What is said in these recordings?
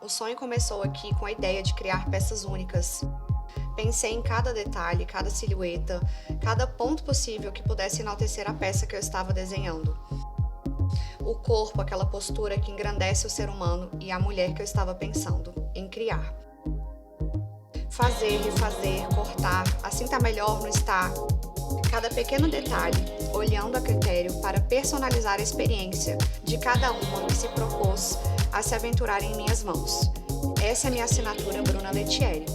O sonho começou aqui com a ideia de criar peças únicas. Pensei em cada detalhe, cada silhueta, cada ponto possível que pudesse enaltecer a peça que eu estava desenhando. O corpo, aquela postura que engrandece o ser humano e a mulher que eu estava pensando em criar. Fazer, refazer, cortar, assim tá melhor, não está? Cada pequeno detalhe, olhando a critério para personalizar a experiência de cada uma que se propôs a se aventurar em minhas mãos. Essa é a minha assinatura Bruna Lettieri.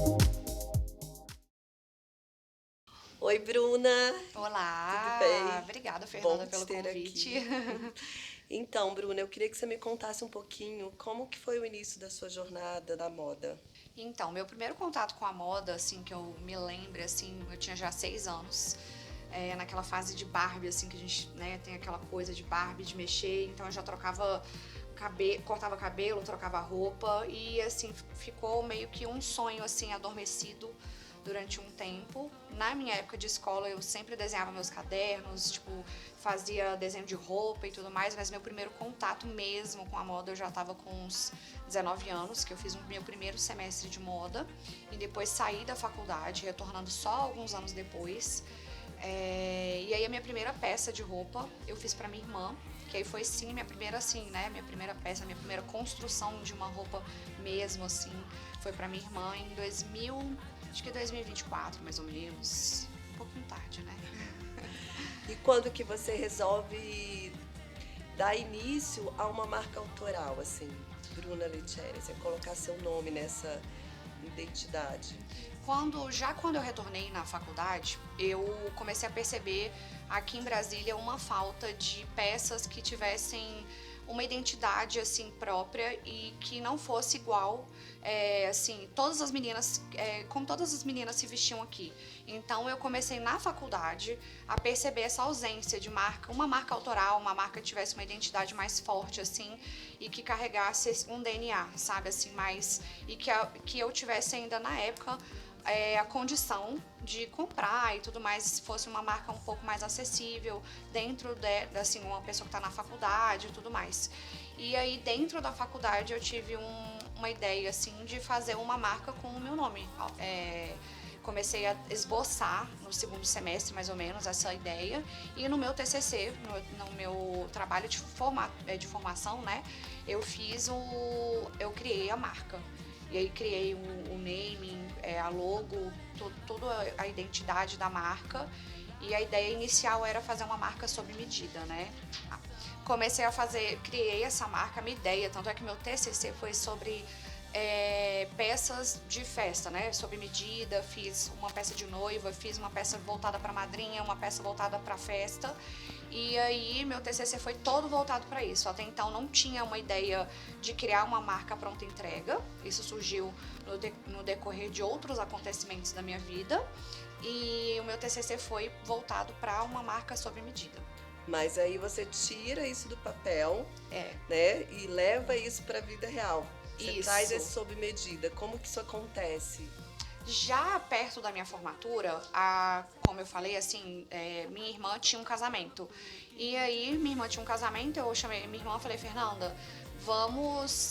Oi, Bruna. Tudo Olá! bem? Obrigada, Fernanda, Bom te pelo ter convite. aqui. Então, Bruna, eu queria que você me contasse um pouquinho como que foi o início da sua jornada na moda. Então, meu primeiro contato com a moda, assim, que eu me lembro, assim, eu tinha já 6 anos, naquela fase de Barbie, assim, que a gente, né, tem aquela coisa de Barbie, de mexer, então eu já trocava cortava cabelo, trocava roupa e, assim, ficou meio que um sonho, assim, adormecido durante um tempo. Na minha época de escola, eu sempre desenhava meus cadernos, tipo, fazia desenho de roupa e tudo mais, mas meu primeiro contato mesmo com a moda eu já tava com uns 19 anos, que eu fiz o meu primeiro semestre de moda e depois saí da faculdade, retornando só alguns anos depois. E aí a minha primeira peça de roupa eu fiz pra minha irmã, que aí foi sim minha primeira assim, né, minha primeira peça, minha primeira construção de uma roupa mesmo assim, foi pra minha irmã em 2000, acho que 2024 mais ou menos, um pouquinho tarde, né? E quando que você resolve dar início a uma marca autoral, assim, Bruna Lettieri, você colocar seu nome nessa identidade? Quando eu retornei na faculdade, eu comecei a perceber aqui em Brasília uma falta de peças que tivessem uma identidade assim própria e que não fosse igual, assim, todas as meninas, como todas as meninas se vestiam aqui. Então eu comecei na faculdade a perceber essa ausência de marca, uma marca autoral, uma marca que tivesse uma identidade mais forte assim e que carregasse um DNA, sabe, assim, mais e que eu tivesse ainda na época a condição de comprar e tudo mais, se fosse uma marca um pouco mais acessível dentro assim, uma pessoa que está na faculdade e tudo mais. E aí dentro da faculdade eu tive uma ideia assim de fazer uma marca com o meu nome. Comecei a esboçar no segundo semestre, mais ou menos, essa ideia. E no meu TCC, no meu trabalho de formação, né, eu criei a marca. E aí criei o naming, a logo, toda a identidade da marca. E a ideia inicial era fazer uma marca sob medida, né? Criei essa marca, a minha ideia, tanto é que meu TCC foi sobre peças de festa, né? Sob medida, fiz uma peça de noiva, fiz uma peça voltada para madrinha, uma peça voltada para festa. E aí meu TCC foi todo voltado para isso. Até então não tinha uma ideia de criar uma marca pronta entrega. Isso surgiu no decorrer de outros acontecimentos da minha vida. E o meu TCC foi voltado para uma marca sob medida. Mas aí você tira isso do papel, É, né, e leva isso para a vida real. Você traz isso. esse sob medida. Como que isso acontece? Já perto da minha formatura, como eu falei, assim, minha irmã tinha um casamento. E aí, minha irmã tinha um casamento, eu chamei minha irmã e falei, Fernanda,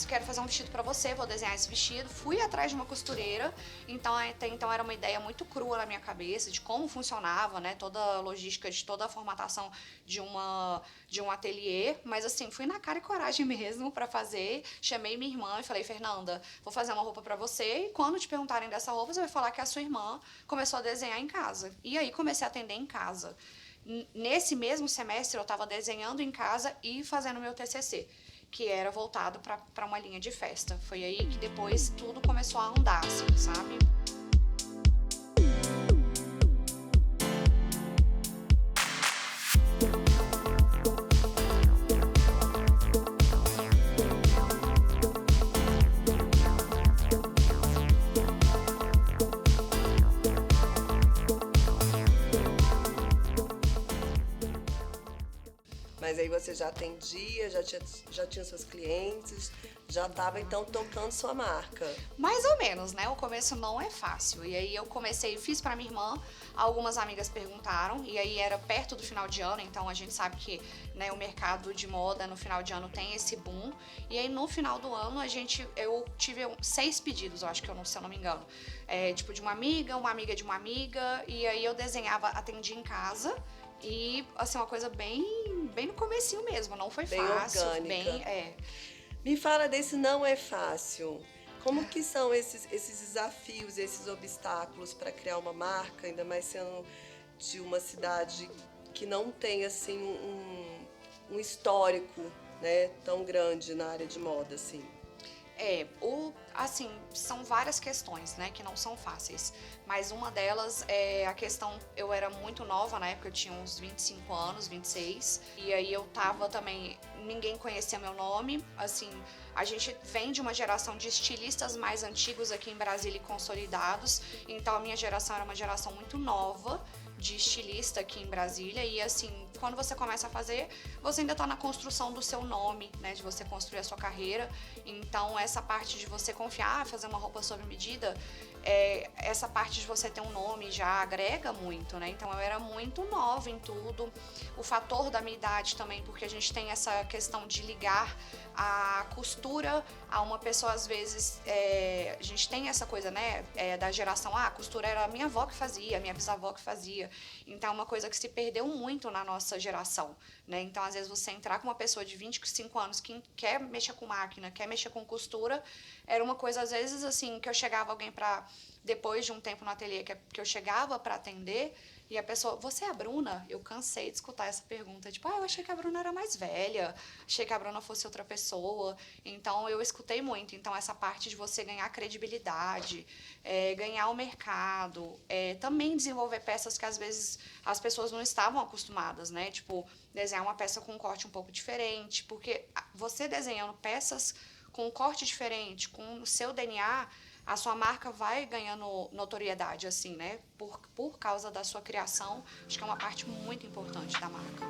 quero fazer um vestido pra você, vou desenhar esse vestido. Fui atrás de uma costureira, então até então era uma ideia muito crua na minha cabeça de como funcionava, né, toda a logística, de toda a formatação de um ateliê, mas assim, fui na cara e coragem mesmo pra fazer. Chamei minha irmã e falei, Fernanda, vou fazer uma roupa pra você e quando te perguntarem dessa roupa, você vai falar que a sua irmã começou a desenhar em casa. E aí comecei a atender em casa. Nesse mesmo semestre eu estava desenhando em casa e fazendo meu TCC, que era voltado para uma linha de festa. Foi aí que depois tudo começou a andar, assim, sabe? Mas aí você já atendia, já tinha seus clientes, já estava então tocando sua marca. Mais ou menos, né? O começo não é fácil. E aí eu comecei, fiz pra minha irmã, algumas amigas perguntaram, e aí era perto do final de ano, então a gente sabe que, né, o mercado de moda no final de ano tem esse boom. E aí no final do ano eu tive 6 pedidos, eu acho que se eu não me engano. Tipo de uma amiga de uma amiga, e aí eu desenhava, atendia em casa. E, assim, uma coisa bem no comecinho mesmo, não foi Bem fácil. orgânica. Me fala desse não é fácil. Como que são esses desafios, esses obstáculos para criar uma marca, ainda mais sendo de uma cidade que não tem, assim, um histórico, né, tão grande na área de moda, assim? Assim, são várias questões, né, que não são fáceis. Mas uma delas é a questão, eu era muito nova na época, eu tinha uns 25 anos, 26. E aí eu tava também, ninguém conhecia meu nome. Assim, a gente vem de uma geração de estilistas mais antigos aqui em Brasília e consolidados. Então a minha geração era uma geração muito nova de estilista aqui em Brasília, e assim, quando você começa a fazer, você ainda tá na construção do seu nome, né, de você construir a sua carreira. Então essa parte de você confiar, fazer uma roupa sob medida, essa parte de você ter um nome já agrega muito, né? Então eu era muito nova em tudo. O fator da minha idade também, porque a gente tem essa questão de ligar a costura a uma pessoa, às vezes, a gente tem essa coisa, né, da geração, a costura era a minha avó que fazia, a minha bisavó que fazia. Então é uma coisa que se perdeu muito na nossa geração, né? Então às vezes você entrar com uma pessoa de 25 anos que quer mexer com máquina, quer mexer com costura, era uma coisa, às vezes, assim, que eu chegava alguém para depois de um tempo no ateliê que eu chegava para atender, e a pessoa, você é a Bruna? Eu cansei de escutar essa pergunta, tipo, eu achei que a Bruna era mais velha, achei que a Bruna fosse outra pessoa. Então eu escutei muito. Então essa parte de você ganhar credibilidade, ganhar o mercado, também desenvolver peças que às vezes as pessoas não estavam acostumadas, né? Tipo, desenhar uma peça com um corte um pouco diferente, porque você desenhando peças com um corte diferente, com o seu DNA, a sua marca vai ganhando notoriedade, assim, né? Por causa da sua criação. Acho que é uma parte muito importante da marca.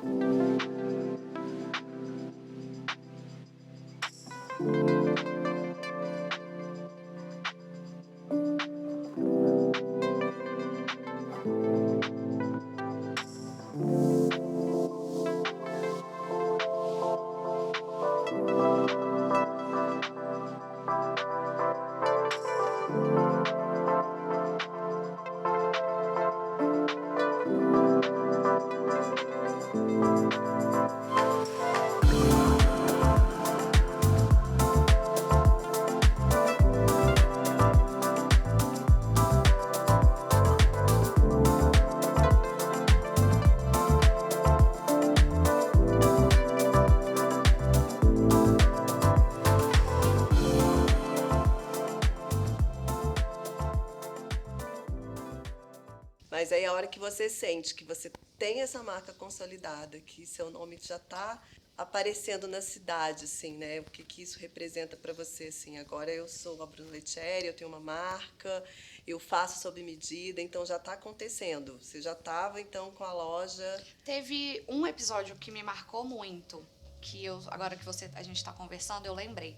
Mas aí a hora que você sente que você tem essa marca consolidada, que seu nome já está aparecendo na cidade, assim, né? O que que isso representa para você, assim? Agora eu sou a Bruna Lettieri, eu tenho uma marca, eu faço sob medida, então já está acontecendo. Você já estava, então, com a loja... Teve um episódio que me marcou muito, que agora que a gente está conversando, eu lembrei.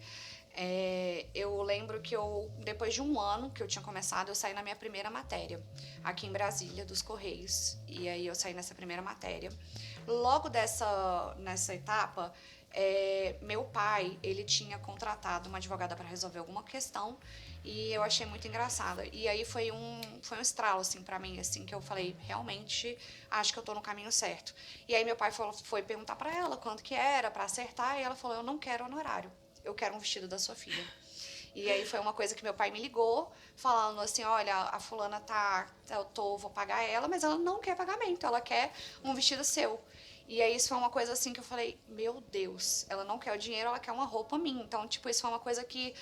Eu lembro que depois de um ano que eu tinha começado, eu saí na minha primeira matéria, aqui em Brasília, dos Correios. E aí eu saí nessa primeira matéria. Logo nessa etapa, meu pai, ele tinha contratado uma advogada para resolver alguma questão, e eu achei muito engraçada. E aí foi um estralo, assim, pra mim, assim, que eu falei, realmente, acho que eu tô no caminho certo. E aí meu pai foi perguntar pra ela quanto que era pra acertar, e ela falou, eu não quero honorário, eu quero um vestido da sua filha. E aí foi uma coisa que meu pai me ligou, falando assim, olha, a fulana vou pagar ela, mas ela não quer pagamento, ela quer um vestido seu. E aí isso foi uma coisa assim que eu falei, meu Deus, ela não quer o dinheiro, ela quer uma roupa minha. Então, tipo, isso foi uma coisa que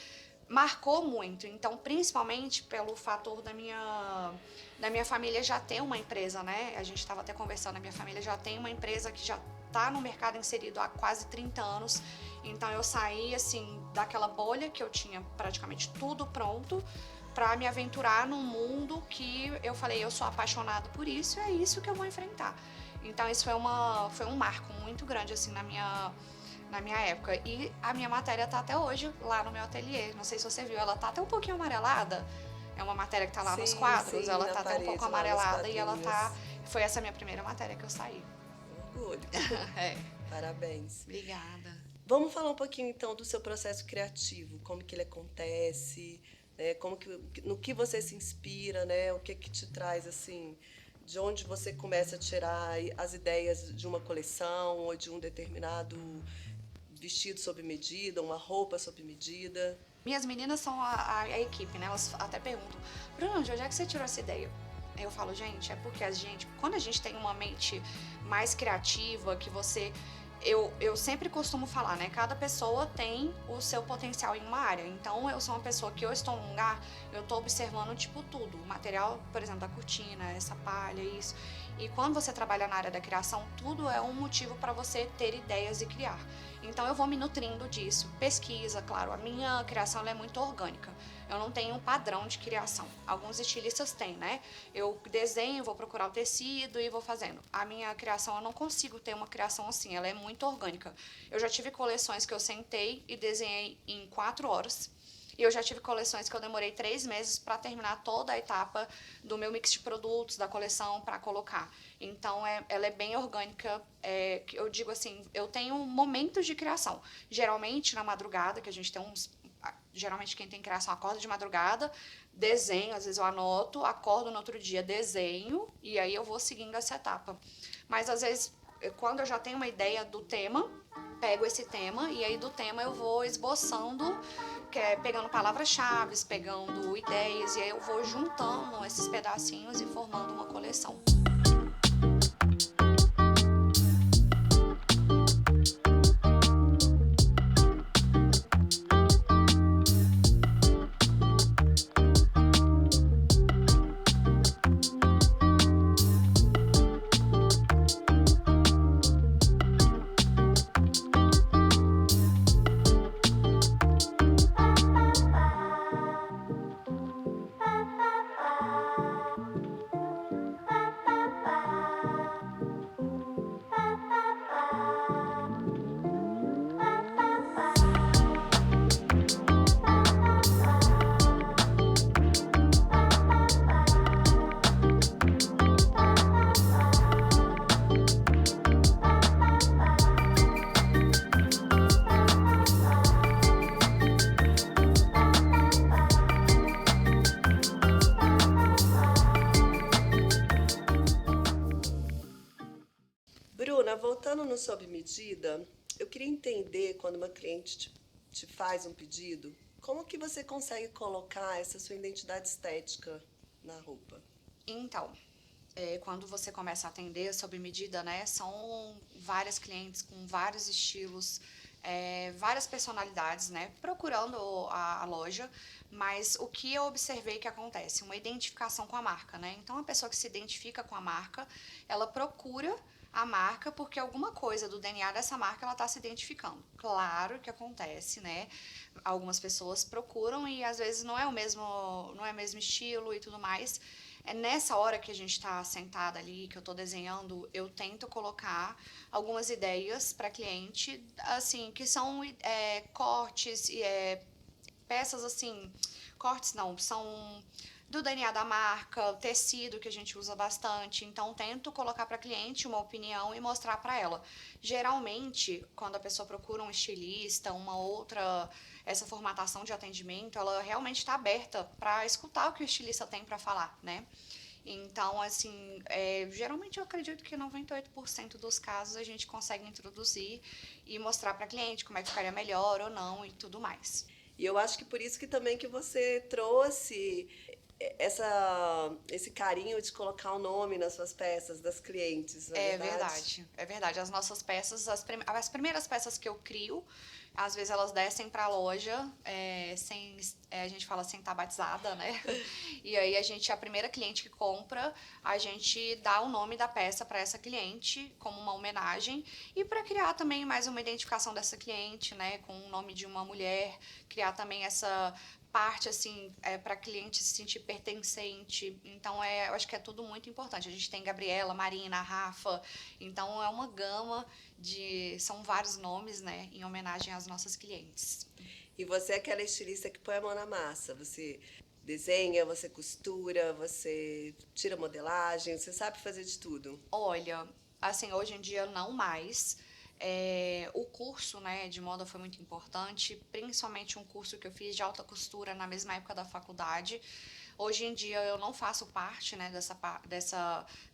marcou muito. Então, principalmente pelo fator da minha família já ter uma empresa, né? A gente estava até conversando, a minha família já tem uma empresa que já está no mercado inserido há quase 30 anos. Então, eu saí, assim, daquela bolha que eu tinha praticamente tudo pronto para me aventurar num mundo que eu falei, eu sou apaixonado por isso e é isso que eu vou enfrentar. Então isso foi um marco muito grande assim na minha época. E a minha matéria tá até hoje lá no meu ateliê. Não sei se você viu, ela tá até um pouquinho amarelada. É uma matéria que tá lá nos Sim, quadros, sim, ela na tá até um pouco parede, lá nos amarelada e ela quadrinhos. tá. Foi essa a minha primeira matéria que eu saí. Orgulho. É. Parabéns. Obrigada. Vamos falar um pouquinho então do seu processo criativo, como que ele acontece, né? Como que, no que você se inspira, né? O que que te traz assim, de onde você começa a tirar as ideias de uma coleção ou de um determinado vestido sob medida, uma roupa sob medida. Minhas meninas são a equipe, né? Elas até perguntam, Bruno, de onde é que você tirou essa ideia? Aí eu falo, gente, é porque quando a gente tem uma mente mais criativa, que você. Eu sempre costumo falar, né? Cada pessoa tem o seu potencial em uma área. Então, eu sou uma pessoa que eu estou num lugar, eu estou observando, tipo, tudo. O material, por exemplo, da cortina, essa palha, isso. E quando você trabalha na área da criação, tudo é um motivo para você ter ideias e criar. Então, eu vou me nutrindo disso. Pesquisa, claro. A minha criação ela é muito orgânica. Eu não tenho um padrão de criação. Alguns estilistas têm, né? Eu desenho, vou procurar o tecido e vou fazendo. A minha criação, eu não consigo ter uma criação assim, ela é muito orgânica. Eu já tive coleções que eu sentei e desenhei em 4 horas. E eu já tive coleções que eu demorei 3 meses para terminar toda a etapa do meu mix de produtos, da coleção, para colocar. Então, ela é bem orgânica. Eu digo assim, eu tenho momentos de criação. Geralmente, na madrugada, que a gente tem uns... Geralmente, quem tem criação acorda de madrugada, desenho, às vezes eu anoto, acordo no outro dia, desenho, e aí eu vou seguindo essa etapa. Mas, às vezes, quando eu já tenho uma ideia do tema, pego esse tema e aí do tema eu vou esboçando, pegando palavras-chave, pegando ideias, e aí eu vou juntando esses pedacinhos e formando uma coleção. Bruna, voltando no sob medida, eu queria entender quando uma cliente te faz um pedido, como que você consegue colocar essa sua identidade estética na roupa? Então, quando você começa a atender sob medida, né, são várias clientes com vários estilos, várias personalidades, né, procurando a loja, mas o que eu observei que acontece? Uma identificação com a marca, né? Então, a pessoa que se identifica com a marca, ela procura a marca porque alguma coisa do DNA dessa marca ela está se identificando. Claro que acontece, né? Algumas pessoas procuram e às vezes não é o mesmo estilo e tudo mais. É nessa hora que a gente está sentada ali, que eu estou desenhando, eu tento colocar algumas ideias para cliente, assim, que são cortes e peças assim, cortes não, são do DNA da marca, tecido que a gente usa bastante. Então, tento colocar para cliente uma opinião e mostrar para ela. Geralmente, quando a pessoa procura um estilista, uma outra, essa formatação de atendimento, ela realmente está aberta para escutar o que o estilista tem para falar, né? Então, assim, geralmente eu acredito que 98% dos casos a gente consegue introduzir e mostrar para cliente como é que ficaria melhor ou não e tudo mais. E eu acho que por isso que também que você trouxe esse carinho de colocar o nome nas suas peças das clientes, na É verdade. verdade, é verdade. As nossas peças, as primeiras peças que eu crio, Às vezes elas descem para a loja sem, a gente fala sem estar batizada, né? E aí a primeira cliente que compra, a gente dá o nome da peça para essa cliente como uma homenagem e para criar também mais uma identificação dessa cliente, né? Com o nome de uma mulher, criar também essa parte assim para cliente se sentir pertencente. Então eu acho que é tudo muito importante. A gente tem Gabriela, Marina, Rafa, então é uma gama são vários nomes, né, em homenagem às nossas clientes. E você é aquela estilista que põe a mão na massa. Você desenha, você costura, você tira modelagem, você sabe fazer de tudo. Olha, assim, hoje em dia não mais. O curso, né, de moda foi muito importante, principalmente um curso que eu fiz de alta costura na mesma época da faculdade. Hoje em dia eu não faço parte, né,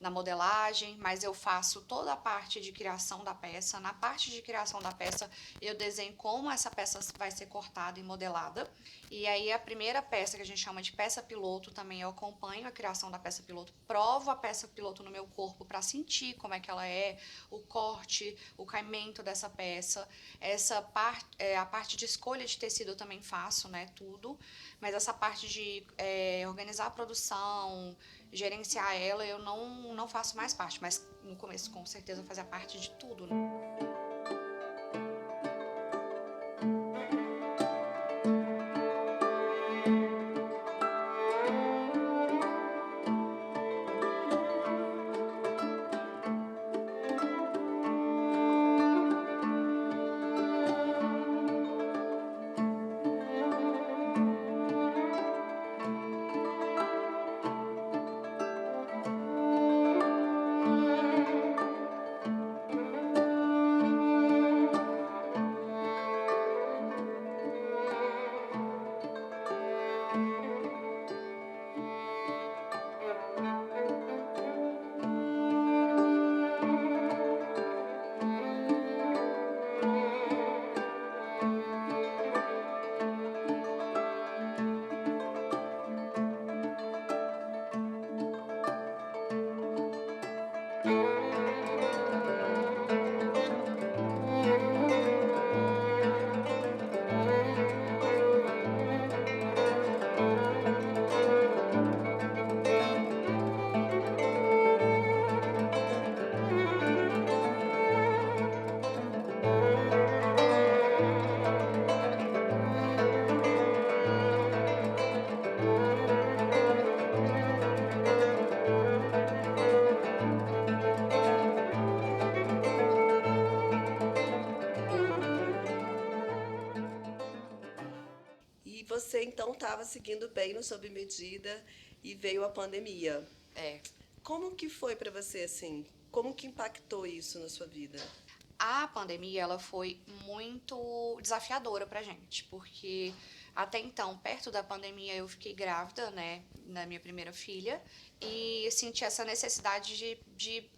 da modelagem, mas eu faço toda a parte de criação da peça. Na parte de criação da peça, eu desenho como essa peça vai ser cortada e modelada. E aí a primeira peça, que a gente chama de peça piloto, também eu acompanho a criação da peça piloto, provo a peça piloto no meu corpo para sentir como é que ela é, o corte, o caimento dessa peça. A parte de escolha de tecido eu também faço, né, tudo. Mas essa parte de organizar a produção, gerenciar ela, eu não faço mais parte. Mas no começo, com certeza, eu fazia parte de tudo, né? E você então estava seguindo bem no Sob Medida e veio a pandemia. É, Como que foi para você assim? Como que impactou isso na sua vida? a pandemia ela foi muito desafiadora pra gente, porque até então, perto da pandemia, eu fiquei grávida, né, da minha primeira filha, e senti essa necessidade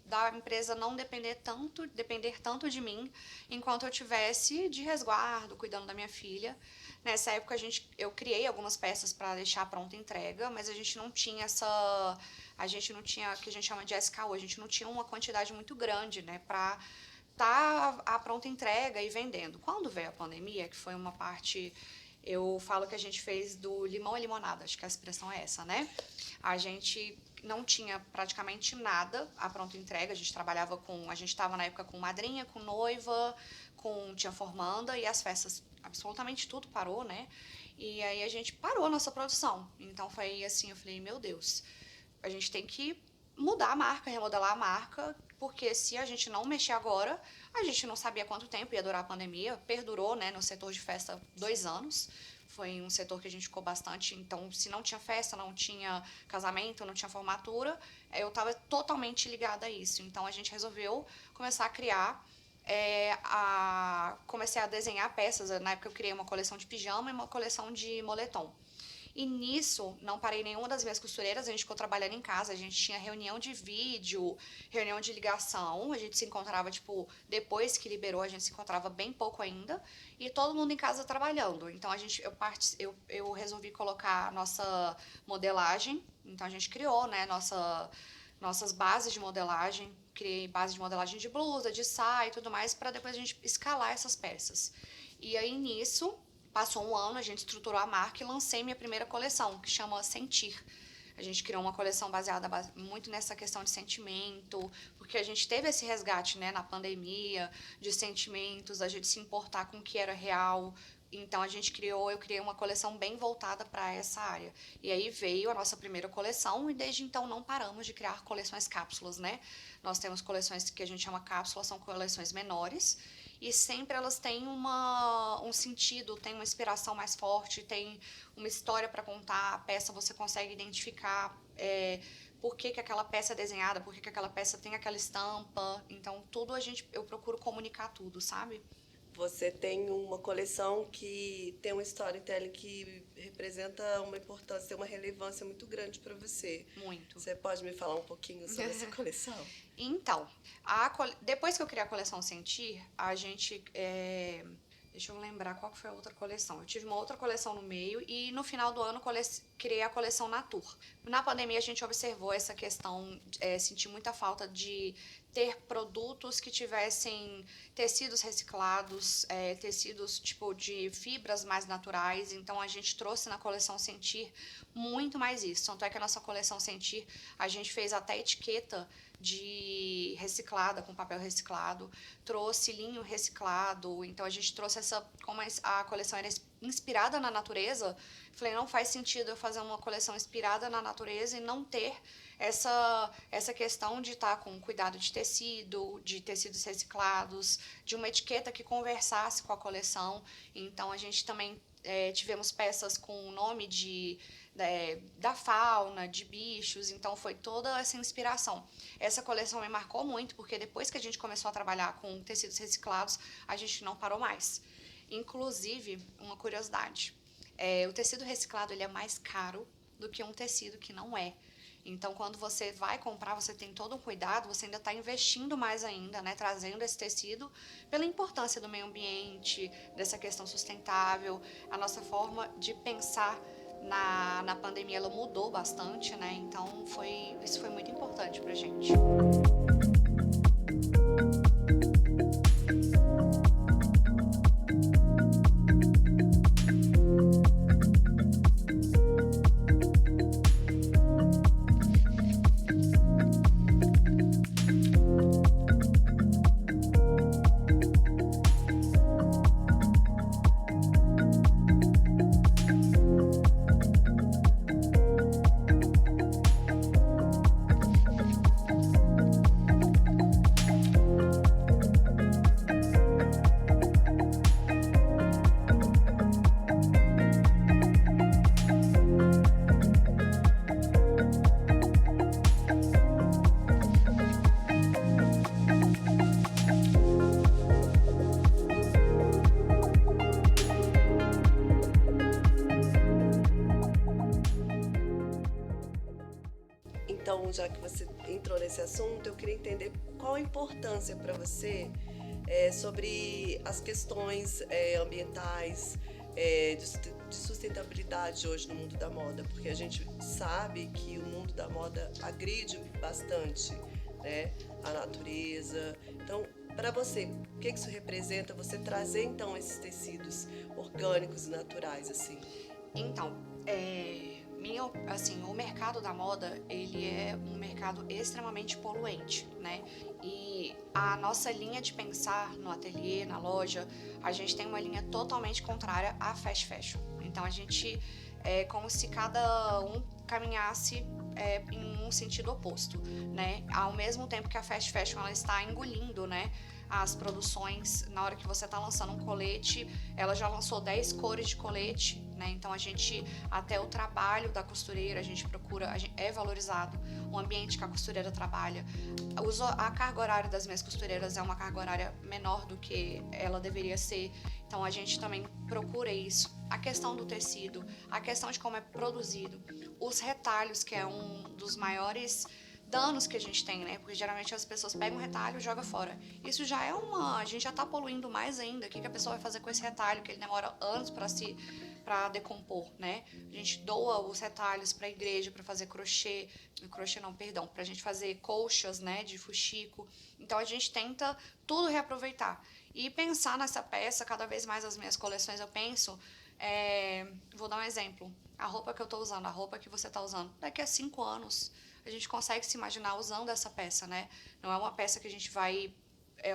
da empresa não depender tanto de mim, enquanto eu tivesse de resguardo, cuidando da minha filha. Nessa época, eu criei algumas peças para deixar pronta entrega, mas a gente não tinha o que a gente chama de SKU, a gente não tinha uma quantidade muito grande, né, para tá a pronta entrega e vendendo. Quando veio a pandemia, que foi uma parte, eu falo que a gente fez do limão e limonada, acho que a expressão é essa, né? A gente não tinha praticamente nada a pronta entrega, a gente estava na época com madrinha, com noiva, tinha formanda e as festas, absolutamente tudo parou, né? E aí a gente parou a nossa produção. Então foi assim, eu falei, meu Deus, a gente tem que mudar a marca, remodelar a marca, porque se a gente não mexer agora, a gente não sabia quanto tempo ia durar a pandemia, perdurou, né, no setor de festa 2 anos, foi um setor que a gente ficou bastante, então se não tinha festa, não tinha casamento, não tinha formatura, eu estava totalmente ligada a isso, então a gente resolveu começar a criar, comecei a desenhar peças, na época eu criei uma coleção de pijama e uma coleção de moletom. E nisso, não parei nenhuma das minhas costureiras, a gente ficou trabalhando em casa, a gente tinha reunião de vídeo, reunião de ligação, a gente se encontrava, tipo, depois que liberou, a gente se encontrava bem pouco ainda, e todo mundo em casa trabalhando. Então, eu resolvi colocar a nossa modelagem, então a gente criou, né, nossas bases de modelagem, criei base de modelagem de blusa, de saia e tudo mais, para depois a gente escalar essas peças. E aí, nisso, passou um ano, a gente estruturou a marca e lancei minha primeira coleção, que chama Sentir. A gente criou uma coleção baseada muito nessa questão de sentimento, porque a gente teve esse resgate, né, na pandemia, de sentimentos, a gente se importar com o que era real. Então eu criei uma coleção bem voltada para essa área. E aí veio a nossa primeira coleção e desde então não paramos de criar coleções cápsulas, né? Nós temos coleções que a gente chama cápsulas, são coleções menores e sempre elas têm um sentido, têm uma inspiração mais forte, tem uma história para contar, a peça você consegue identificar por que aquela peça é desenhada, por que aquela peça tem aquela estampa. Então, tudo eu procuro comunicar tudo, sabe? Você tem uma coleção que tem um storytelling que representa uma importância, uma relevância muito grande para você. Muito. Você pode me falar um pouquinho sobre essa coleção? Então, depois que eu criei a coleção Sentir, a gente. Deixa eu lembrar qual que foi a outra coleção. Eu tive uma outra coleção no meio e no final do ano criei a coleção Natur. Na pandemia a gente observou essa questão, senti muita falta de ter produtos que tivessem tecidos reciclados, tecidos tipo de fibras mais naturais. Então a gente trouxe na coleção Sentir muito mais isso. Tanto é que a nossa coleção Sentir, a gente fez até etiqueta de reciclada, com papel reciclado, trouxe linho reciclado, então a gente trouxe como a coleção era inspirada na natureza, falei, não faz sentido eu fazer uma coleção inspirada na natureza e não ter essa questão de estar com cuidado de tecidos reciclados, de uma etiqueta que conversasse com a coleção. Então a gente também tivemos peças com o nome da fauna, de bichos, então foi toda essa inspiração. Essa coleção me marcou muito, porque depois que a gente começou a trabalhar com tecidos reciclados, a gente não parou mais. Inclusive, uma curiosidade, o tecido reciclado ele é mais caro do que um tecido que não é. Então, quando você vai comprar, você tem todo um cuidado, você ainda está investindo mais ainda, né? Trazendo esse tecido pela importância do meio ambiente, dessa questão sustentável. A nossa forma de pensar na pandemia, ela mudou bastante, né? Então, isso foi muito importante pra gente. Então, já que você entrou nesse assunto, eu queria entender qual a importância para você sobre as questões ambientais, de sustentabilidade hoje no mundo da moda, porque a gente sabe que o mundo da moda agride bastante, né, a natureza. Então, para você, o que isso representa? Você trazer então esses tecidos orgânicos e naturais assim? Então, assim, o mercado da moda, ele é um mercado extremamente poluente, né? E a nossa linha de pensar no ateliê, na loja, a gente tem uma linha totalmente contrária à fast fashion. Então, a gente é como se cada um caminhasse em um sentido oposto, né? Ao mesmo tempo que a fast fashion ela está engolindo, né, as produções. Na hora que você está lançando um colete, ela já lançou 10 cores de colete, né? Então até o trabalho da costureira, a gente procura, é valorizado o ambiente que a costureira trabalha. A carga horária das minhas costureiras é uma carga horária menor do que ela deveria ser, então a gente também procura isso. A questão do tecido, a questão de como é produzido, os retalhos, que é um dos maiores danos que a gente tem, né? Porque geralmente as pessoas pegam um retalho e jogam fora. Isso já é a gente já tá poluindo mais ainda. O que a pessoa vai fazer com esse retalho, que ele demora anos para decompor, né? A gente doa os retalhos para a igreja para fazer para a gente fazer colchas, né, de fuxico. Então a gente tenta tudo reaproveitar. E pensar nessa peça, cada vez mais as minhas coleções eu penso, vou dar um exemplo, a roupa que eu estou usando, a roupa que você está usando, daqui a 5 anos a gente consegue se imaginar usando essa peça, né? Não é uma peça que a gente vai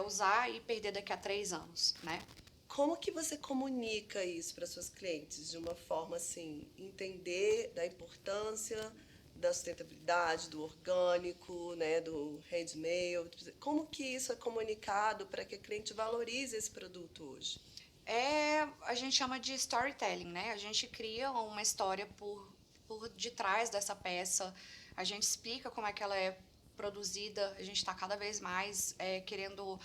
usar e perder daqui a 3 anos, né? Como que você comunica isso para suas clientes de uma forma assim, entender da importância da sustentabilidade, do orgânico, né, do handmade? Como que isso é comunicado para que a cliente valorize esse produto hoje? A gente chama de storytelling, né? A gente cria uma história por detrás dessa peça, a gente explica como é que ela é produzida, a gente está cada vez mais querendo,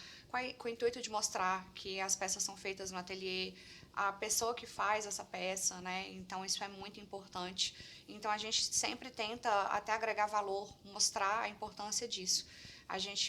com o intuito de mostrar que as peças são feitas no ateliê, a pessoa que faz essa peça, né? Então isso é muito importante. Então a gente sempre tenta até agregar valor, mostrar a importância disso.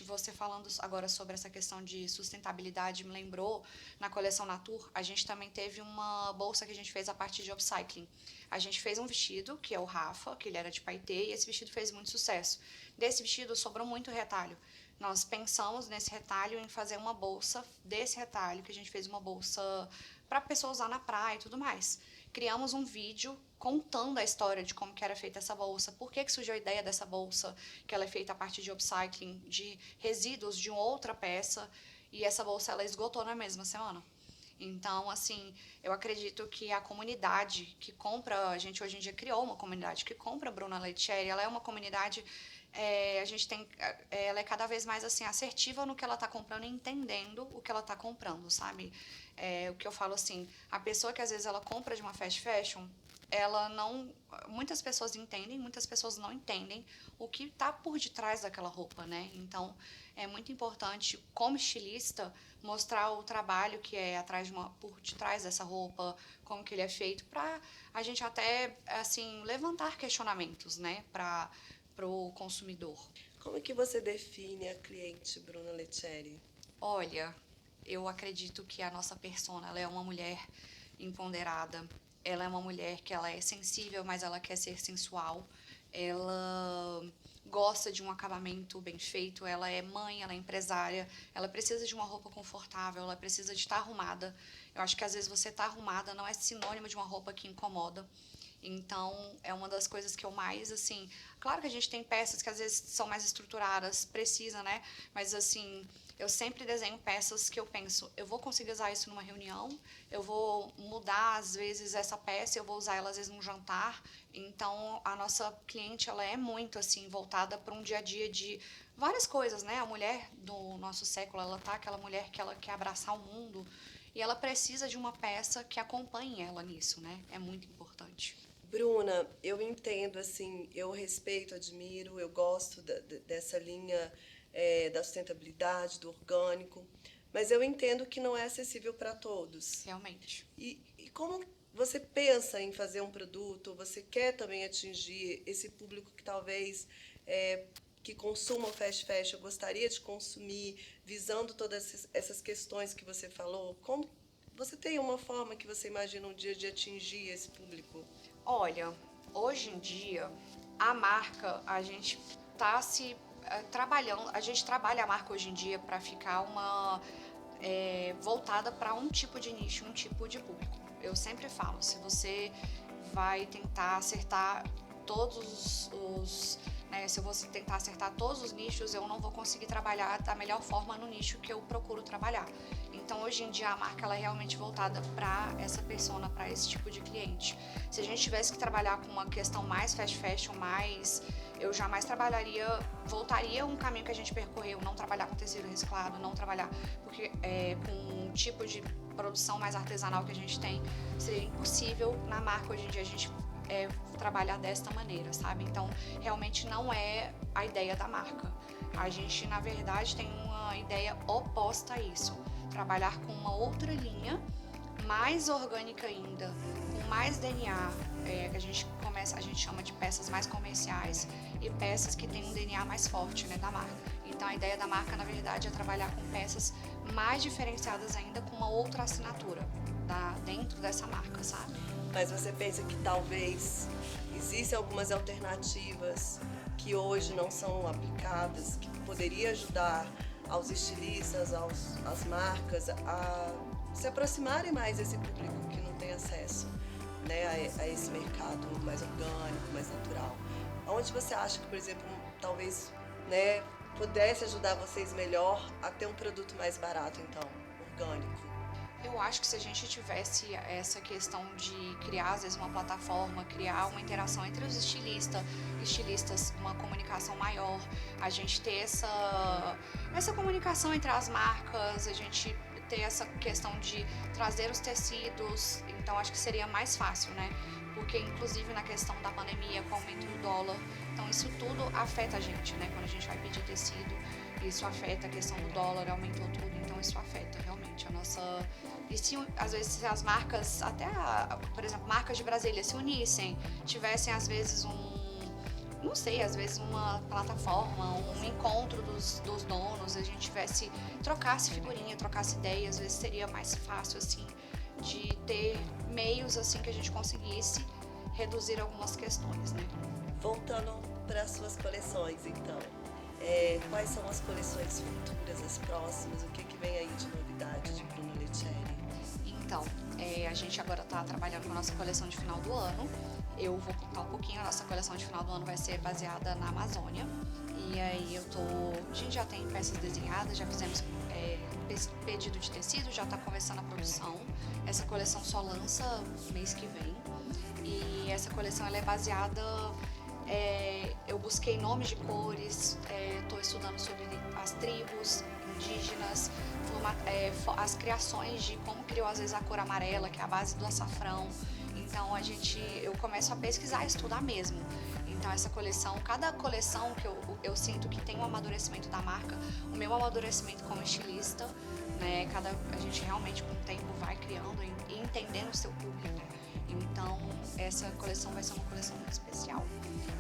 Você falando agora sobre essa questão de sustentabilidade, me lembrou, na coleção Natur, a gente também teve uma bolsa que a gente fez a partir de upcycling. A gente fez um vestido, que é o Rafa, que ele era de paetê, e esse vestido fez muito sucesso. Desse vestido sobrou muito retalho. Nós pensamos nesse retalho em fazer uma bolsa desse retalho, que a gente fez uma bolsa para a pessoa usar na praia e tudo mais. Criamos um vídeo contando a história de como que era feita essa bolsa, por que surgiu a ideia dessa bolsa, que ela é feita a partir de upcycling, de resíduos de uma outra peça, e essa bolsa ela esgotou na mesma semana. Então, assim, eu acredito que a comunidade que compra, a gente hoje em dia criou uma comunidade que compra a Bruna Leitieri, ela é uma comunidade, a gente tem, ela é cada vez mais assim assertiva no que ela está comprando e entendendo o que ela está comprando, sabe? O que eu falo assim, a pessoa que às vezes ela compra de uma fast fashion, ela não, muitas pessoas entendem, muitas pessoas não entendem o que está por detrás daquela roupa, né? Então, é muito importante, como estilista, mostrar o trabalho que é por detrás dessa roupa, como que ele é feito, para a gente até, assim, levantar questionamentos, né, para o consumidor. Como é que você define a cliente Bruna Leitieri? Olha, eu acredito que a nossa persona, ela é uma mulher empoderada, ela é uma mulher que ela é sensível, mas ela quer ser sensual, ela gosta de um acabamento bem feito, ela é mãe, ela é empresária, ela precisa de uma roupa confortável, ela precisa de estar arrumada. Eu acho que às vezes você estar arrumada não é sinônimo de uma roupa que incomoda. Então, é uma das coisas que eu mais, assim... Claro que a gente tem peças que às vezes são mais estruturadas, precisa, né? Mas, assim, eu sempre desenho peças que eu penso, eu vou conseguir usar isso numa reunião, eu vou mudar, às vezes, essa peça, eu vou usar ela, às vezes, num jantar. Então, a nossa cliente, ela é muito, assim, voltada para um dia a dia de várias coisas, né? A mulher do nosso século, ela tá aquela mulher que ela quer abraçar o mundo e ela precisa de uma peça que acompanhe ela nisso, né? É muito importante. Bruna, eu entendo, assim, eu respeito, admiro, eu gosto dessa linha da sustentabilidade, do orgânico, mas eu entendo que não é acessível para todos. Realmente. E como você pensa em fazer um produto, você quer também atingir esse público que talvez que consuma o fast fashion, gostaria de consumir, visando todas essas questões que você falou? Como você tem uma forma que você imagina um dia de atingir esse público? Olha, hoje em dia, a marca, a gente tá se trabalhando, a gente trabalha a marca hoje em dia para ficar voltada para um tipo de nicho, um tipo de público. Eu sempre falo, se você vai tentar acertar todos os se eu vou tentar acertar todos os nichos, eu não vou conseguir trabalhar da melhor forma no nicho que eu procuro trabalhar. Então, hoje em dia, a marca ela é realmente voltada para essa persona, para esse tipo de cliente. Se a gente tivesse que trabalhar com uma questão mais fast fashion, eu jamais voltaria um caminho que a gente percorreu, não trabalhar com tecido reciclado, não trabalhar porque com um tipo de produção mais artesanal que a gente tem, seria impossível na marca hoje em dia a gente trabalhar desta maneira, sabe? Então, realmente não é a ideia da marca. A gente, na verdade, tem uma ideia oposta a isso. Trabalhar com uma outra linha, mais orgânica ainda, com mais DNA, que a gente chama de peças mais comerciais e peças que têm um DNA mais forte, né, da marca. Então, a ideia da marca, na verdade, é trabalhar com peças mais diferenciadas ainda, com uma outra assinatura dentro dessa marca, sabe? Mas você pensa que talvez existem algumas alternativas que hoje não são aplicadas, que poderia ajudar aos estilistas, às marcas, a se aproximarem mais desse público que não tem acesso, né, a esse mercado mais orgânico, mais natural. Onde você acha que, por exemplo, talvez, né, pudesse ajudar vocês melhor a ter um produto mais barato, então, orgânico? Eu acho que se a gente tivesse essa questão de criar, às vezes, uma plataforma, criar uma interação entre os estilistas, uma comunicação maior, a gente ter essa comunicação entre as marcas, a gente ter essa questão de trazer os tecidos, então acho que seria mais fácil, né? Porque, inclusive, na questão da pandemia, com o aumento do dólar, então isso tudo afeta a gente, né? Quando a gente vai pedir tecido, isso afeta a questão do dólar, aumentou tudo, então isso afeta realmente a nossa. E se, às vezes, se as marcas, até, por exemplo, marcas de Brasília se unissem, tivessem, às vezes, não sei, às vezes uma plataforma, um encontro dos donos, a gente trocasse figurinha, trocasse ideia, às vezes seria mais fácil, assim, de ter meios, assim, que a gente conseguisse reduzir algumas questões, né? Voltando para as suas coleções, então. Quais são as coleções futuras, as próximas? O que vem aí de novidade de Bruna Letieri? Então, a gente agora está trabalhando com a nossa coleção de final do ano. Eu vou contar um pouquinho, a nossa coleção de final do ano vai ser baseada na Amazônia. E aí a gente já tem peças desenhadas, já fizemos pedido de tecido, já está começando a produção. Essa coleção só lança mês que vem. E essa coleção ela é baseada... eu busquei nomes de cores, estou estudando sobre as tribos indígenas, as criações de como criou às vezes a cor amarela, que é a base do açafrão. Então eu começo a pesquisar, estudar mesmo. Então essa coleção, cada coleção que eu sinto que tem um amadurecimento da marca, o meu amadurecimento como estilista, né? A gente realmente com o tempo vai criando e entendendo o seu público. Então essa coleção vai ser uma coleção muito especial.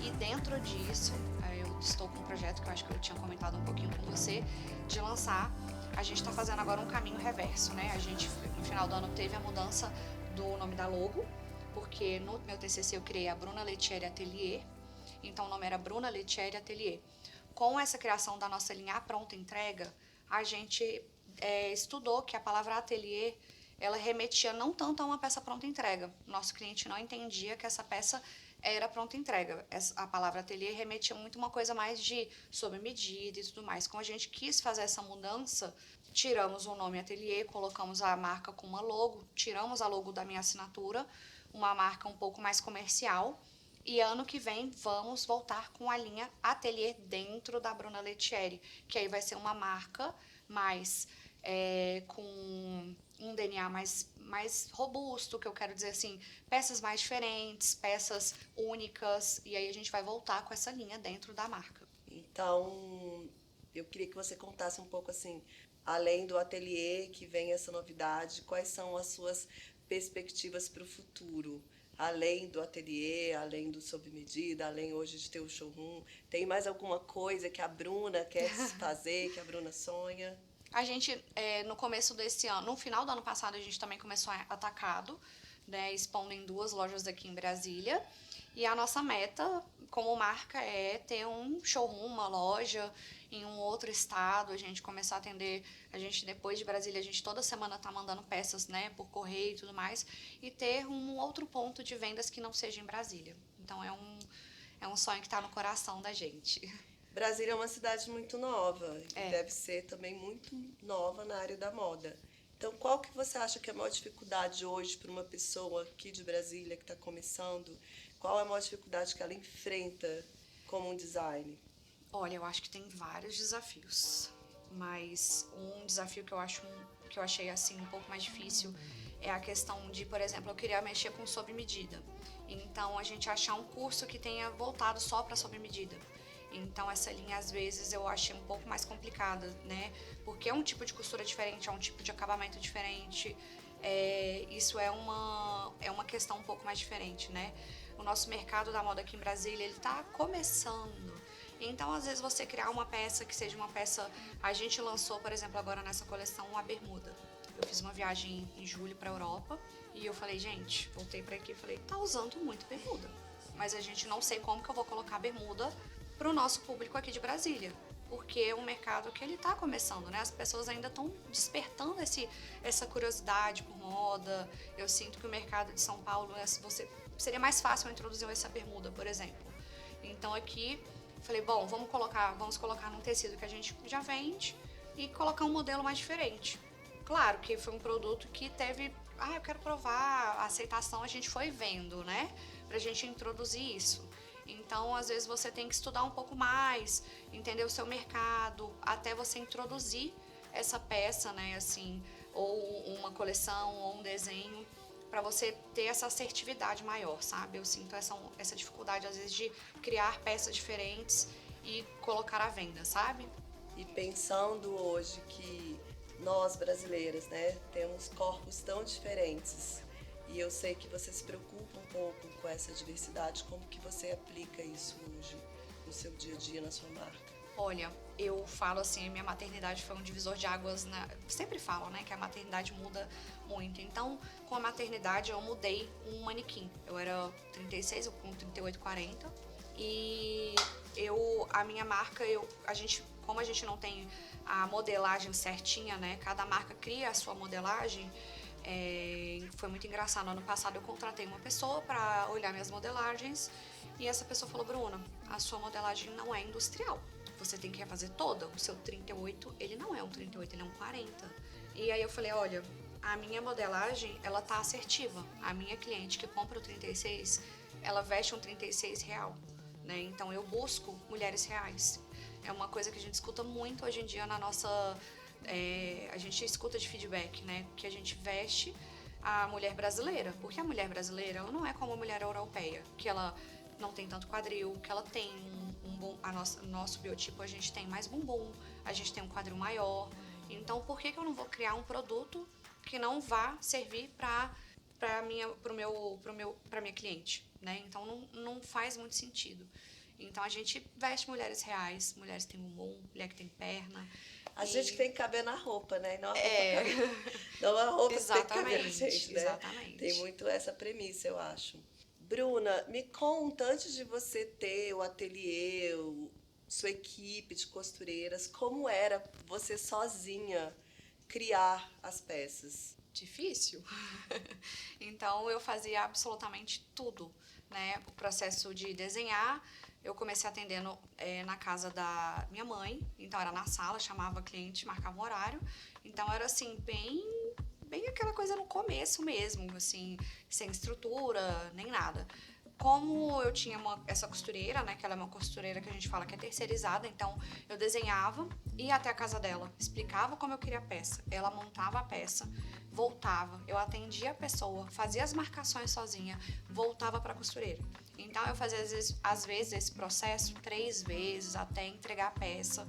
E dentro disso, eu estou com um projeto que eu acho que eu tinha comentado um pouquinho com você, de lançar. A gente está fazendo agora um caminho reverso, né? A gente, no final do ano, teve a mudança do nome da logo, porque no meu TCC eu criei a Bruna Letieri Atelier, então o nome era Bruna Letieri Atelier. Com essa criação da nossa linha pronta entrega, a gente estudou que a palavra atelier, ela remetia não tanto a uma peça pronta entrega. Nosso cliente não entendia que essa peça era pronta entrega. A palavra ateliê remetia muito uma coisa mais de sob medida e tudo mais. Como a gente quis fazer essa mudança, tiramos o nome ateliê, colocamos a marca com uma logo, tiramos a logo da minha assinatura, uma marca um pouco mais comercial. E ano que vem vamos voltar com a linha Atelier dentro da Bruna Letieri, que aí vai ser uma marca mais com um DNA mais robusto, que eu quero dizer assim, peças mais diferentes, peças únicas, e aí a gente vai voltar com essa linha dentro da marca. Então, eu queria que você contasse um pouco assim, além do ateliê que vem essa novidade, quais são as suas perspectivas para o futuro? Além do ateliê, além do sob medida, além hoje de ter o showroom, tem mais alguma coisa que a Bruna quer fazer, que a Bruna sonha? A gente, no começo desse ano, no final do ano passado, a gente também começou atacado, né, expondo em 2 lojas aqui em Brasília. E a nossa meta, como marca, é ter um showroom, uma loja em um outro estado, a gente começar a atender, a gente depois de Brasília, a gente toda semana tá mandando peças, né, por correio e tudo mais, e ter um outro ponto de vendas que não seja em Brasília. Então é um sonho que está no coração da gente. Brasília é uma cidade muito nova e deve ser também muito nova na área da moda. Então, qual que você acha que é a maior dificuldade hoje para uma pessoa aqui de Brasília que está começando? Qual é a maior dificuldade que ela enfrenta como um design? Olha, eu acho que tem vários desafios, mas um desafio que eu achei assim um pouco mais difícil é a questão de, por exemplo, eu queria mexer com sob medida. Então, a gente achar um curso que tenha voltado só para sob medida. Então, essa linha, às vezes, eu achei um pouco mais complicada, né? Porque é um tipo de costura diferente, é um tipo de acabamento diferente. Isso é uma questão um pouco mais diferente, né? O nosso mercado da moda aqui em Brasília, ele tá começando. Então, às vezes, você criar uma peça que seja uma peça... A gente lançou, por exemplo, agora nessa coleção, uma bermuda. Eu fiz uma viagem em julho pra Europa e eu falei, gente, voltei pra aqui e falei, tá usando muito bermuda. Mas a gente não sei como que eu vou colocar bermuda pro nosso público aqui de Brasília. porque é um mercado que ele está começando, né? As pessoas ainda estão despertando essa curiosidade por moda. Eu sinto que o mercado de São Paulo, seria mais fácil eu introduzir essa bermuda, por exemplo. Então aqui, falei, bom, vamos colocar num tecido que a gente já vende e colocar um modelo mais diferente. Claro que foi um produto que teve, eu quero provar, a aceitação a gente foi vendo, né? Pra gente introduzir isso. Então, às vezes você tem que estudar um pouco mais, entender o seu mercado, até você introduzir essa peça, né, assim, ou uma coleção, ou um desenho, para você ter essa assertividade maior, sabe? Eu sinto essa dificuldade, às vezes, de criar peças diferentes e colocar à venda, sabe? E pensando hoje que nós brasileiras, né, temos corpos tão diferentes, e eu sei que você se preocupa um pouco com essa diversidade, como que você aplica isso hoje no seu dia a dia, na sua marca? Olha, eu falo assim, minha maternidade foi um divisor de águas, né? Sempre falo, né, que a maternidade muda muito. Então, com a maternidade eu mudei um manequim. Eu era 36, eu com 38, 40. E a minha marca, como a gente não tem a modelagem certinha, né? Cada marca cria a sua modelagem. Foi muito engraçado. Ano passado eu contratei uma pessoa para olhar minhas modelagens e essa pessoa falou: Bruna, a sua modelagem não é industrial. Você tem que refazer toda. O seu 38, ele não é um 38, ele é um 40. E aí eu falei: olha, a minha modelagem, ela tá assertiva. A minha cliente que compra o 36, ela veste um 36 real, né? Então eu busco mulheres reais. É uma coisa que a gente escuta muito hoje em dia na nossa... a gente escuta de feedback, né? Que a gente veste a mulher brasileira. Porque a mulher brasileira, ela não é como a mulher europeia, que ela não tem tanto quadril, que ela tem nosso biotipo, a gente tem mais bumbum, a gente tem um quadril maior. Então, por que eu não vou criar um produto que não vá servir para minha cliente, né? Então, não faz muito sentido. Então, a gente veste mulheres reais, mulheres que têm bumbum, mulher que tem perna. A gente que tem que caber na roupa, né? Não a roupa não a roupa que tem que caber na gente, né? Exatamente. Tem muito essa premissa, eu acho. Bruna, me conta, antes de você ter o ateliê, sua equipe de costureiras, como era você sozinha criar as peças? Difícil. Então, eu fazia absolutamente tudo, né? O processo de desenhar, eu comecei atendendo na casa da minha mãe, então era na sala, chamava cliente, marcava um horário. Então, era assim, bem aquela coisa no começo mesmo, assim, sem estrutura, nem nada. Como eu tinha essa costureira, né, que ela é uma costureira que a gente fala que é terceirizada, então eu desenhava, ia até a casa dela, explicava como eu queria a peça, ela montava a peça, voltava, eu atendia a pessoa, fazia as marcações sozinha, voltava para a costureira. Então eu fazia às vezes esse processo 3 vezes até entregar a peça,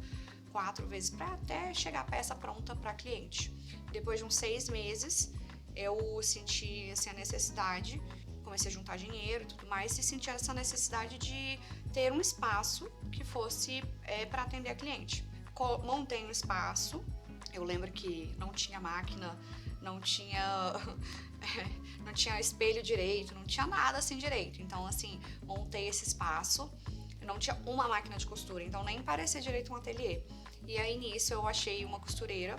4 vezes, para até chegar a peça pronta para cliente. Depois de uns 6 meses, eu senti assim, a necessidade, comecei a juntar dinheiro e tudo mais, e senti essa necessidade de ter um espaço que fosse para atender a cliente. Montei um espaço, eu lembro que não tinha máquina, não tinha espelho direito, não tinha nada assim direito. Então, assim, montei esse espaço, não tinha uma máquina de costura, então nem parecia direito um ateliê. E aí, nisso, eu achei uma costureira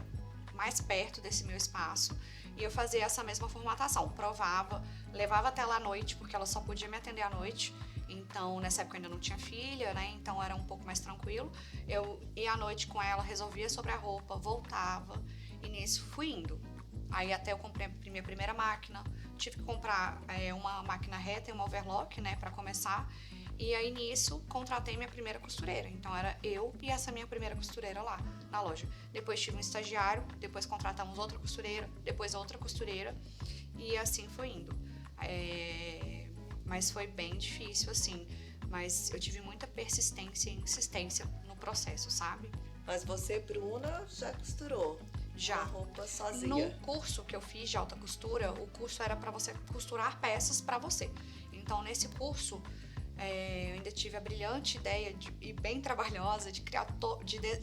mais perto desse meu espaço e eu fazia essa mesma formatação. Provava, levava até lá à noite, porque ela só podia me atender à noite. Então, nessa época eu ainda não tinha filha, né? Então, era um pouco mais tranquilo. Eu ia à noite com ela, resolvia sobre a roupa, voltava e nisso fui indo. Aí até eu comprei a minha primeira máquina, tive que comprar uma máquina reta e uma overlock, né, para começar. E aí nisso contratei minha primeira costureira. Então era eu e essa minha primeira costureira lá na loja. Depois tive um estagiário, depois contratamos outra costureira, depois outra costureira e assim foi indo. Mas foi bem difícil assim. Mas eu tive muita persistência e insistência no processo, sabe? Mas você, Bruna, já costurou? Já. Uma roupa sozinha? No curso que eu fiz de alta costura, o curso era para você costurar peças para você. Então, nesse curso, eu ainda tive a brilhante ideia e bem trabalhosa de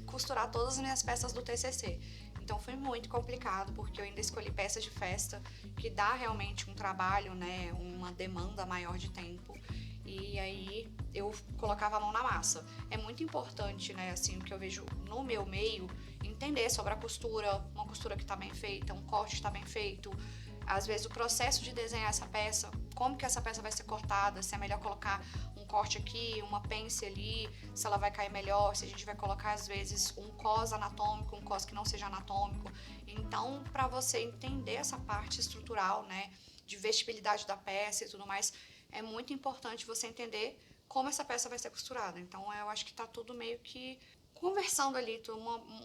costurar todas as minhas peças do TCC. Então, foi muito complicado, porque eu ainda escolhi peças de festa, que dá realmente um trabalho, né, uma demanda maior de tempo. e aí eu colocava a mão na massa. É muito importante, né, assim, o que eu vejo no meu meio, entender sobre a costura, uma costura que está bem feita, um corte que está bem feito. Às vezes o processo de desenhar essa peça, como que essa peça vai ser cortada, se é melhor colocar um corte aqui, uma pence ali, se ela vai cair melhor, se a gente vai colocar às vezes um cos anatômico, um cos que não seja anatômico. Então, para você entender essa parte estrutural, né, de vestibilidade da peça e tudo mais, é muito importante você entender como essa peça vai ser costurada. Então, eu acho que tá tudo meio que conversando ali,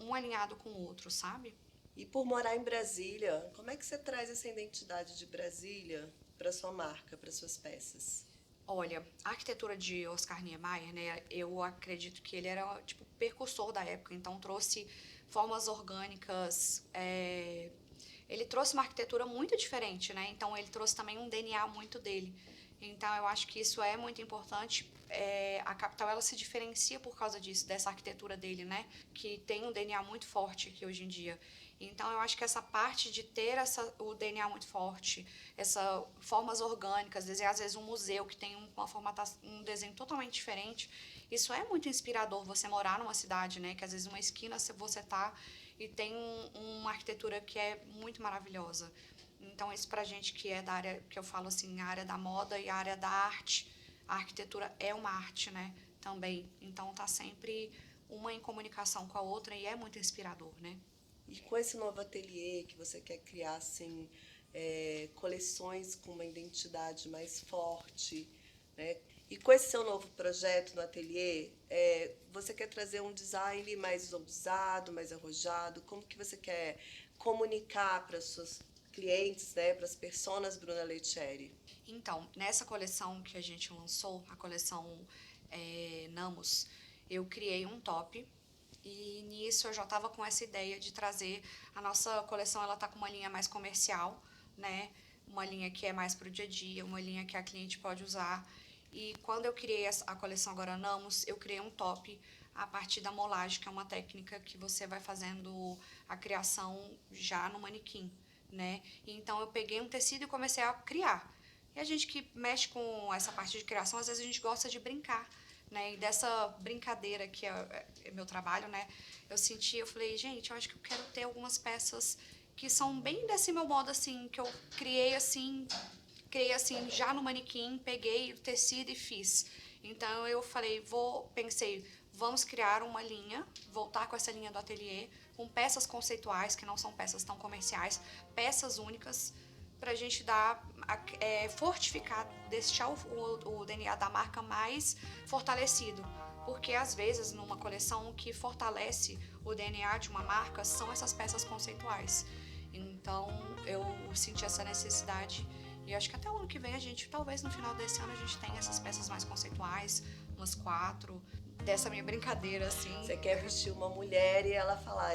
um alinhado com o outro, sabe? E por morar em Brasília, como é que você traz essa identidade de Brasília para sua marca, para suas peças? Olha, a arquitetura de Oscar Niemeyer, né, eu acredito que ele era, tipo, precursor da época, então trouxe formas orgânicas, ele trouxe uma arquitetura muito diferente, né, então ele trouxe também um DNA muito dele. Então eu acho que isso é muito importante. A capital ela se diferencia por causa disso, dessa arquitetura dele, né, que tem um DNA muito forte aqui hoje em dia. Então eu acho que essa parte de ter o DNA muito forte, essas formas orgânicas, desenhar às vezes um museu que tem um desenho totalmente diferente, isso é muito inspirador. Você morar numa cidade, né, que às vezes uma esquina você tá e tem uma arquitetura que é muito maravilhosa. Então isso pra gente que é da área, que eu falo assim, a área da moda e a área da arte, a arquitetura é uma arte, né, também. Então tá sempre uma em comunicação com a outra e é muito inspirador, né? E com esse novo ateliê que você quer criar, assim, coleções com uma identidade mais forte, né? E com esse seu novo projeto no ateliê, você quer trazer um design mais ousado, mais arrojado? Como que você quer comunicar para suas clientes, né, para as personas Bruna Lecieri? Então, nessa coleção que a gente lançou, a coleção Namos, eu criei um top e nisso eu já estava com essa ideia de trazer a nossa coleção. Ela tá com uma linha mais comercial, né? Uma linha que é mais para o dia a dia, uma linha que a cliente pode usar. E quando eu criei a coleção agora Namos, eu criei um top a partir da molagem, que é uma técnica que você vai fazendo a criação já no manequim, né? Então eu peguei um tecido e comecei a criar. E a gente que mexe com essa parte de criação, às vezes a gente gosta de brincar, né? E dessa brincadeira que é meu trabalho, né? Eu falei, gente, eu acho que eu quero ter algumas peças que são bem desse meu modo, assim, que eu criei assim, já no manequim, peguei o tecido e fiz. Então eu falei, pensei, vamos criar uma linha, voltar com essa linha do ateliê, com peças conceituais, que não são peças tão comerciais, peças únicas, para a gente fortificar, deixar o DNA da marca mais fortalecido. Porque às vezes numa coleção o que fortalece o DNA de uma marca são essas peças conceituais. Então eu senti essa necessidade e acho que até o ano que vem talvez no final desse ano a gente tenha essas peças mais conceituais, umas 4, dessa minha brincadeira, assim. Você quer vestir uma mulher e ela falar,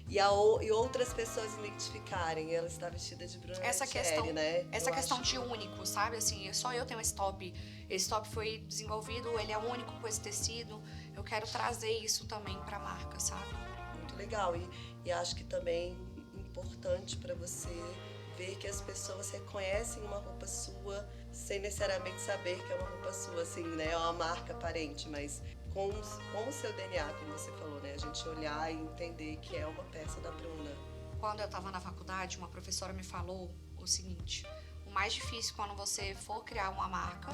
e outras pessoas identificarem, ela está vestida de Bruna Lecieri, né? Essa questão de único, sabe? Assim, só eu tenho esse top. Esse top foi desenvolvido, ele é único com esse tecido. Eu quero trazer isso também para a marca, sabe? Muito legal. E acho que também importante para você ver que as pessoas reconhecem uma roupa sua sem necessariamente saber que é uma roupa sua, assim, né? É uma marca aparente, mas com o seu DNA, como você falou, né? A gente olhar e entender que é uma peça da Bruna. Quando eu estava na faculdade, uma professora me falou o seguinte: o mais difícil quando você for criar uma marca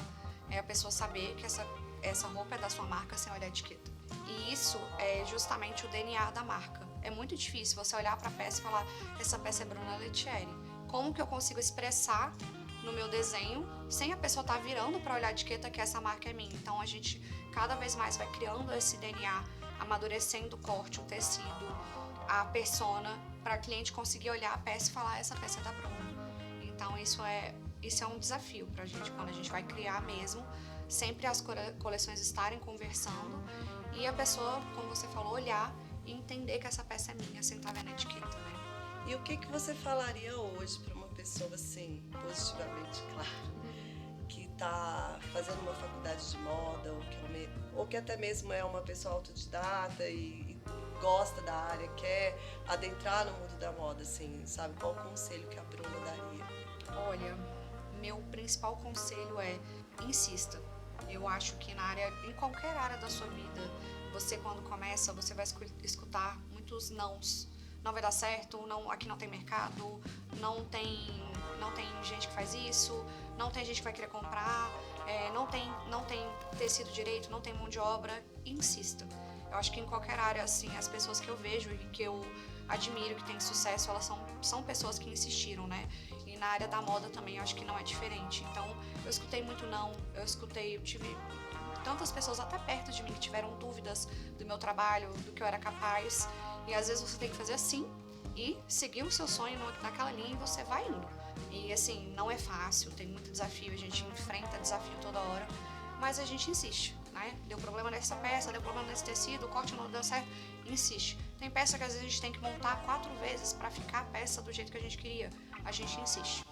é a pessoa saber que essa roupa é da sua marca sem olhar a etiqueta. E isso é justamente o DNA da marca. É muito difícil você olhar para a peça e falar, essa peça é Bruna Lecieri. Como que eu consigo expressar no meu desenho sem a pessoa estar virando para olhar a etiqueta que essa marca é minha? Então a gente cada vez mais vai criando esse DNA, amadurecendo o corte, o tecido, a persona, para a cliente conseguir olhar a peça e falar, essa peça é da Bruna. Então isso é um desafio para a gente quando a gente vai criar mesmo, sempre as coleções estarem conversando e a pessoa, como você falou, olhar e entender que essa peça é minha sem estar vendo a etiqueta, né? E o que você falaria hoje para uma pessoa, assim, positivamente, claro, que está fazendo uma faculdade de moda ou que até mesmo é uma pessoa autodidata e gosta da área, quer adentrar no mundo da moda, assim, sabe? Qual o conselho que a Bruna daria? Olha, meu principal conselho é insista. Eu acho que em qualquer área da sua vida, você quando começa, você vai escutar muitos nãos. Não vai dar certo, não, aqui não tem mercado, não tem gente que faz isso, não tem gente que vai querer comprar, não tem tecido direito, não tem mão de obra. Insista. Eu acho que em qualquer área, assim, as pessoas que eu vejo e que eu admiro, que têm sucesso, elas são pessoas que insistiram, né? E na área da moda também, eu acho que não é diferente. Então, eu escutei muito não, eu tive tantas pessoas até perto de mim que tiveram dúvidas do meu trabalho, do que eu era capaz. E às vezes você tem que fazer assim e seguir o seu sonho naquela linha e você vai indo. E assim, não é fácil, tem muito desafio, a gente enfrenta desafio toda hora, mas a gente insiste, né? Deu problema nessa peça, deu problema nesse tecido, o corte não deu certo, insiste. Tem peça que às vezes a gente tem que montar 4 vezes para ficar a peça do jeito que a gente queria, a gente insiste.